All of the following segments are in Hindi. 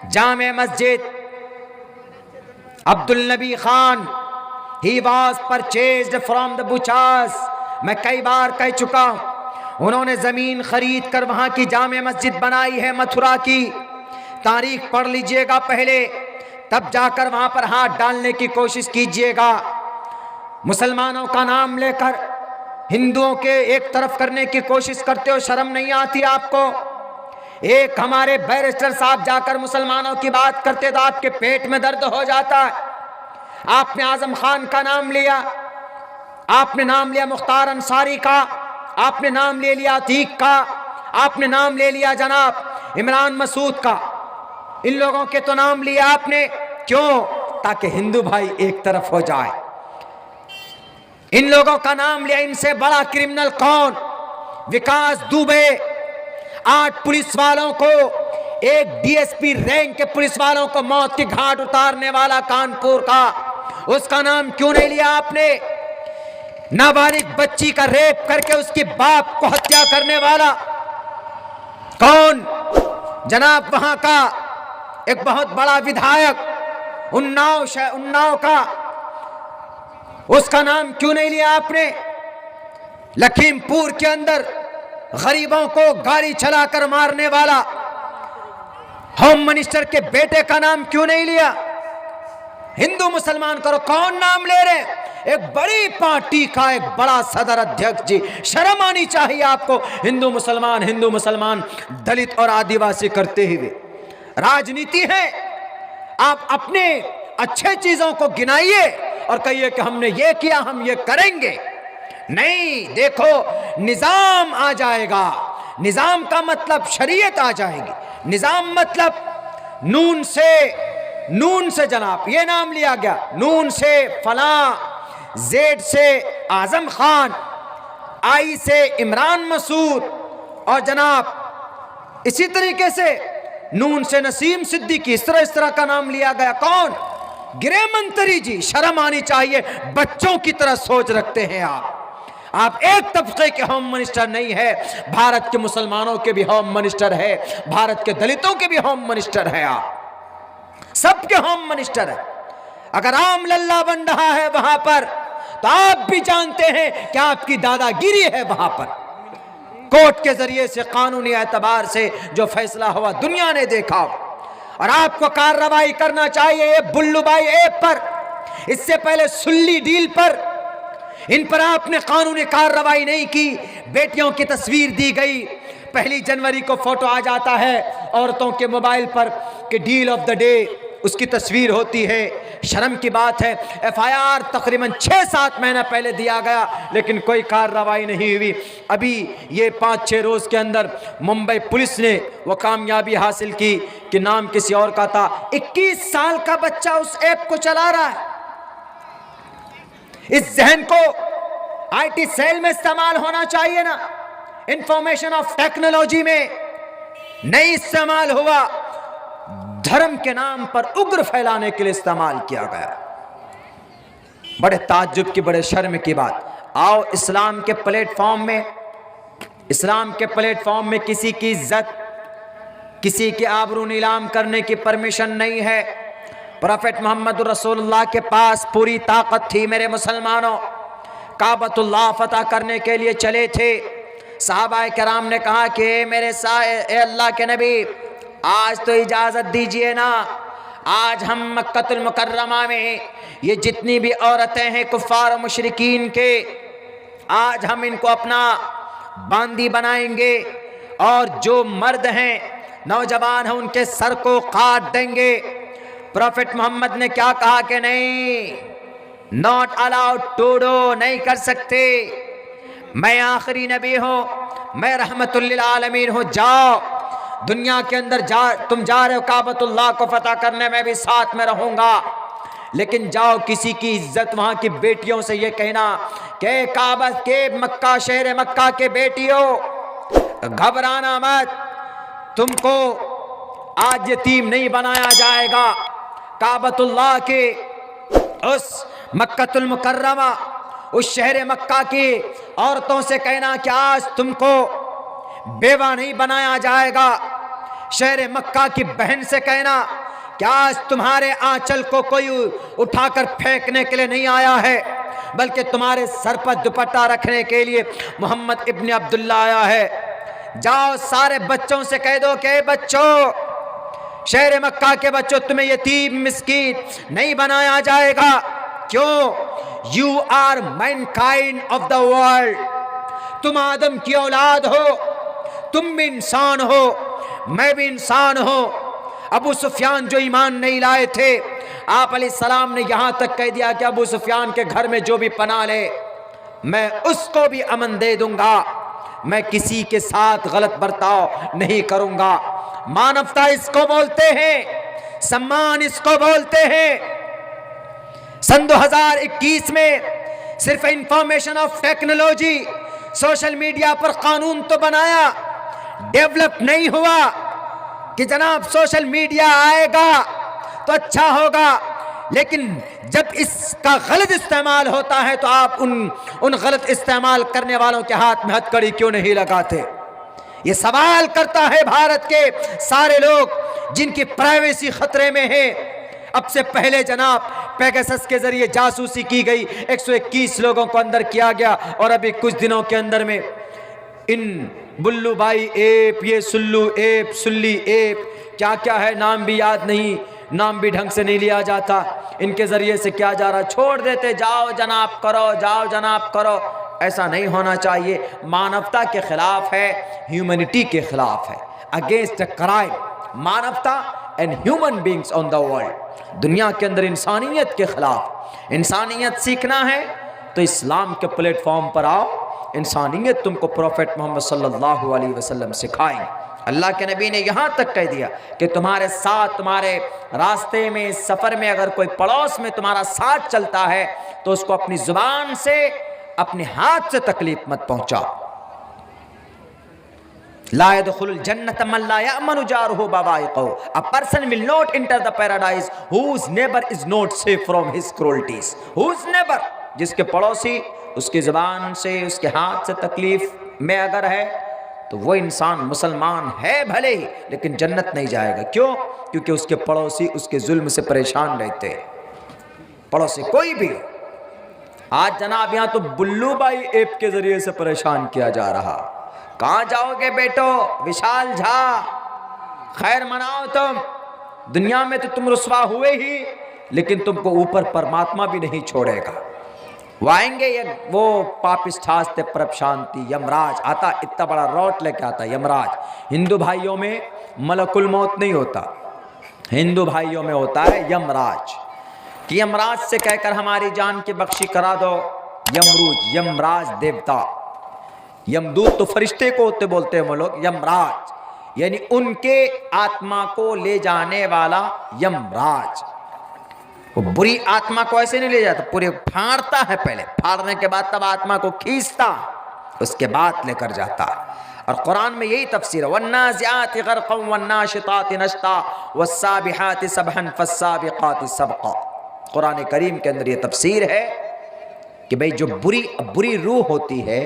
जामे Masjid Abdul Nabi Khan, he was purchased from the बुचास। मैं कई बार कह चुका हूं, उन्होंने जमीन खरीद कर वहां की जामे मस्जिद बनाई है मथुरा की। तारीख पढ़ लीजिएगा पहले, तब जाकर वहां पर हाथ डालने की कोशिश कीजिएगा। मुसलमानों का नाम लेकर हिंदुओं के एक तरफ करने की कोशिश करते हो, शर्म नहीं आती आपको? एक हमारे बैरिस्टर साहब जाकर मुसलमानों की बात करते तो आपके पेट में दर्द हो जाता है। आपने आजम खान का नाम लिया, आपने नाम लिया मुख्तार अंसारी का, आपने नाम ले लिया अतीक का, आपने नाम ले लिया जनाब इमरान मसूद का। इन लोगों के तो नाम लिया आपने, क्यों? ताकि हिंदू भाई एक तरफ हो जाए। इन लोगों का नाम लिया। इनसे बड़ा क्रिमिनल कौन? विकास दुबे। 8 पुलिस वालों को, एक डीएसपी रैंक के पुलिस वालों को मौत के घाट उतारने वाला कानपुर का, उसका नाम क्यों नहीं लिया आपने? नाबालिग बच्ची का रेप करके उसके बाप को हत्या करने वाला कौन? जनाब वहां का एक बहुत बड़ा विधायक उन्नाव का, उसका नाम क्यों नहीं लिया आपने? लखीमपुर के अंदर गरीबों को गाड़ी चलाकर मारने वाला होम मिनिस्टर के बेटे का नाम क्यों नहीं लिया? हिंदू मुसलमान करो, कौन नाम ले रहे? एक बड़ी पार्टी का एक बड़ा सदर अध्यक्ष जी, शर्म आनी चाहिए आपको। हिंदू मुसलमान दलित और आदिवासी करते हुए राजनीति है। आप अपने अच्छे चीजों को गिनाइए और कहिए कि हमने ये किया, हम ये करेंगे। नहीं, देखो निजाम आ जाएगा। निजाम का मतलब शरीयत आ जाएगी। निजाम मतलब नून से जनाब ये नाम लिया गया, नून से फलां, जेड से आजम खान, आई से इमरान मसूद, और जनाब इसी तरीके से नून से नसीम सिद्दीकी, इस तरह का नाम लिया गया। कौन? गृह मंत्री जी। शर्म आनी चाहिए। बच्चों की तरह सोच रखते हैं आप एक तबके के होम मिनिस्टर नहीं है, भारत के मुसलमानों के भी होम मिनिस्टर है, भारत के दलितों के भी होम मिनिस्टर है, आप सबके होम मिनिस्टर है। अगर राम लल्ला बन रहा है वहां पर, तो आप भी जानते हैं कि आपकी दादागिरी है वहां पर। कोर्ट के जरिए से, कानूनी एतबार से जो फैसला हुआ दुनिया ने देखा, और आपको कार्रवाई करना चाहिए बुल्लूभाई ऐप पर, इससे पहले सुल्ली डील पर, इन पर आपने कानूनी कार्रवाई नहीं की। बेटियों की तस्वीर दी गई, 1 जनवरी को फोटो आ जाता है औरतों के मोबाइल पर कि डील ऑफ द डे उसकी तस्वीर होती है। शर्म की बात है। एफआईआर तकरीबन 6-7 महीना पहले दिया गया, लेकिन कोई कार्रवाई नहीं हुई। अभी ये 5-6 रोज के अंदर मुंबई पुलिस ने वो कामयाबी हासिल की कि नाम किसी और का था। 21 साल का बच्चा उस ऐप को चला रहा है। इस जहन को आईटी सेल में इस्तेमाल होना चाहिए ना, इंफॉर्मेशन ऑफ टेक्नोलॉजी में नहीं इस्तेमाल हुआ। धर्म के नाम पर उग्र फैलाने के लिए इस्तेमाल किया गया। बड़े ताज्जुब की, बड़े शर्म की बात। आओ इस्लाम के प्लेटफॉर्म में किसी की इज्जत, किसी की आबरू नीलाम करने की परमिशन नहीं है। प्रोफेट मोहम्मद रसूलुल्लाह के पास पूरी ताकत थी मेरे मुसलमानों। काबतुल्लाह फतह करने के लिए चले थे। सहाबाए किराम ने कहा कि मेरे ए अल्लाह के नबी, आज तो इजाजत दीजिए ना, आज हम मक्कतुल मुकर्रमा में ये जितनी भी औरतें हैं कुफ्फार और मुशरिकीन के, आज हम इनको अपना बांदी बनाएंगे, और जो मर्द हैं, नौजवान हैं, उनके सर को काट देंगे। प्रोफेट मोहम्मद ने क्या कहा कि नहीं, नॉट अलाउड टू डू, नहीं कर सकते। मैं आखिरी नबी हूं, मैं रहमतुल लिल आलमीन हूं। जाओ दुनिया के अंदर तुम जा रहे हो काबतुल्लाह को फतह करने, में भी साथ में रहूंगा, लेकिन जाओ किसी की इज्जत, वहां की बेटियों से ये कहना कि काबा के मक्का, शहर मक्का के बेटियों, घबराना मत, तुमको आज यतीम नहीं बनाया जाएगा। काबतुल्लाह के उस मक्कतुल मुकर्रमा, उस शहर मक्का की औरतों से कहना कि आज तुमको बेवा नहीं बनाया जाएगा। शहर मक्का की बहन से कहना, क्या आज तुम्हारे आंचल को कोई उठाकर फेंकने के लिए नहीं आया है, बल्कि तुम्हारे सर पर दुपट्टा रखने के लिए मोहम्मद इब्न अब्दुल्ला आया है। जाओ सारे बच्चों से कह दो कि बच्चों, शहर मक्का के बच्चों, तुम्हें यतीम मिस्कीन नहीं बनाया जाएगा। क्यों? You are mankind of the world. तुम आदम की औलाद हो, तुम भी इंसान हो, मैं भी इंसान हूं। अबू सुफियान जो ईमान नहीं लाए थे, आप अलैहिस्सलाम ने यहां तक कह दिया कि अबू सुफियान के घर में जो भी पना ले मैं उसको भी अमन दे दूंगा, मैं किसी के साथ गलत बर्ताव नहीं करूंगा। मानवता इसको बोलते हैं, सम्मान इसको बोलते हैं। सन 2021 में सिर्फ information of technology, social media पर कानून तो बनाया, डेवलप नहीं हुआ कि जनाब सोशल मीडिया आएगा तो अच्छा होगा, लेकिन जब इसका गलत इस्तेमाल होता है तो आप उन गलत इस्तेमाल करने वालों के हाथ में हथकड़ी क्यों नहीं लगाते? ये सवाल करता है भारत के सारे लोग जिनकी प्राइवेसी खतरे में है। अब से पहले जनाब पेगासस के जरिए जासूसी की गई, 121 लोगों को अंदर किया गया, और अभी कुछ दिनों के अंदर में इन बुल्लू भाई ऐप, ये सुल्लू ऐप, सुल्ली ऐप, क्या क्या है, नाम भी याद नहीं, नाम भी ढंग से नहीं लिया जाता, इनके जरिए से क्या जा रहा, छोड़ देते, जाओ जनाब करो, जाओ जनाब करो। ऐसा नहीं होना चाहिए। मानवता के खिलाफ है, ह्यूमैनिटी के खिलाफ है, अगेंस्ट द क्राइम, मानवता and human beings on the world. दुनिया के अंदर इंसानियत के खिलाफ। इंसानियत सीखना है तो इस्लाम के प्लेटफॉर्म पर आओ, इंसानियत तुमको प्रॉफेट मोहम्मद सल्लल्लाहु अलैहि वसल्लम सिखाएं। अल्लाह के नबी ने यहाँ तक कह दिया कि तुम्हारे साथ, तुम्हारे रास्ते में, सफ़र में अगर कोई पड़ोस में तुम्हारा साथ चलता है तो उसको अपनी ज़ुबान से, अपने हाथ से तकलीफ मत पहुँचाओ। ला यदखुलुल जन्नत मन ला यअमनु जारुहु बवाइक़हु। A person will not enter the paradise whose neighbor is not safe from his cruelties. Whose neighbor, जिसके पड़ोसी उसकी ज़बान से, उसके हाथ से तकलीफ में अगर है तो वो इंसान मुसलमान है भले ही, लेकिन जन्नत नहीं जाएगा। क्यों? क्योंकि उसके पड़ोसी उसके जुल्म से परेशान रहते हैं। पड़ोसी कोई भी। आज जनाब यहाँ तो बुल्लू भाई ऐप के जरिए से परेशान किया जा रहा। कहाँ जाओगे बेटो विशाल झा, खैर मनाओ तुम। दुनिया में तो तुम रुसवा हुए ही, लेकिन तुमको ऊपर परमात्मा भी नहीं छोड़ेगा। वो आएंगे, ये वो पापिष्ठास्ते परम शांति यमराज आता, इतना बड़ा रॉट लेके आता यमराज। हिंदू भाइयों में मलकुल मौत नहीं होता, हिंदू भाइयों में होता है यमराज। कि यमराज से कहकर हमारी जान की बख्शी करा दो। यमरूज, यमराज देवता, यमदूत तो फरिश्ते को होते बोलते हैं वो लोग, यमराज यानी उनके आत्मा को ले जाने वाला यमराज। वो बुरी आत्मा को ऐसे नहीं ले जाता, पूरे फाड़ता है, पहले फाड़ने के बाद तब आत्मा को खींचता, उसके बाद लेकर जाता। और कुरान में यही तफसीर है, वन्नाज़िआति ग़र्क़न वन्नाशिताति नश्ता वस्साबिहाति सबहन फस्साबिक़ाति सबक़ा। कुरान करीम के अंदर ये तफसीर है कि भाई जो बुरी रूह होती है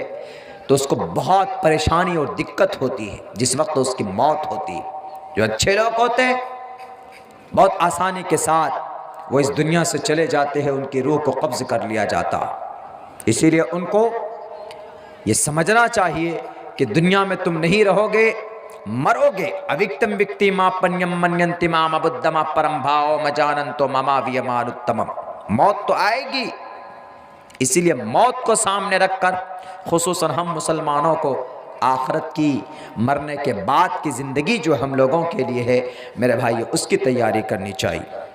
तो उसको बहुत परेशानी और दिक्कत होती है जिस वक्त तो उसकी मौत होती है। जो अच्छे लोग होते हैं बहुत आसानी के साथ वो इस दुनिया से चले जाते हैं, उनकी रूह को कब्ज़ कर लिया जाता। इसीलिए उनको ये समझना चाहिए कि दुनिया में तुम नहीं रहोगे, मरोगे। अविक्तम विक्ति मा पन्यम मन्यंति माम अबुद्धमा परम भाव मजानंतो ममा वियमानुत्तमम। मौत तो आएगी, इसीलिए मौत को सामने रखकर खुसूसन हम मुसलमानों को आखिरत की, मरने के बाद की ज़िंदगी जो हम लोगों के लिए है मेरे भाई, उसकी तैयारी करनी चाहिए।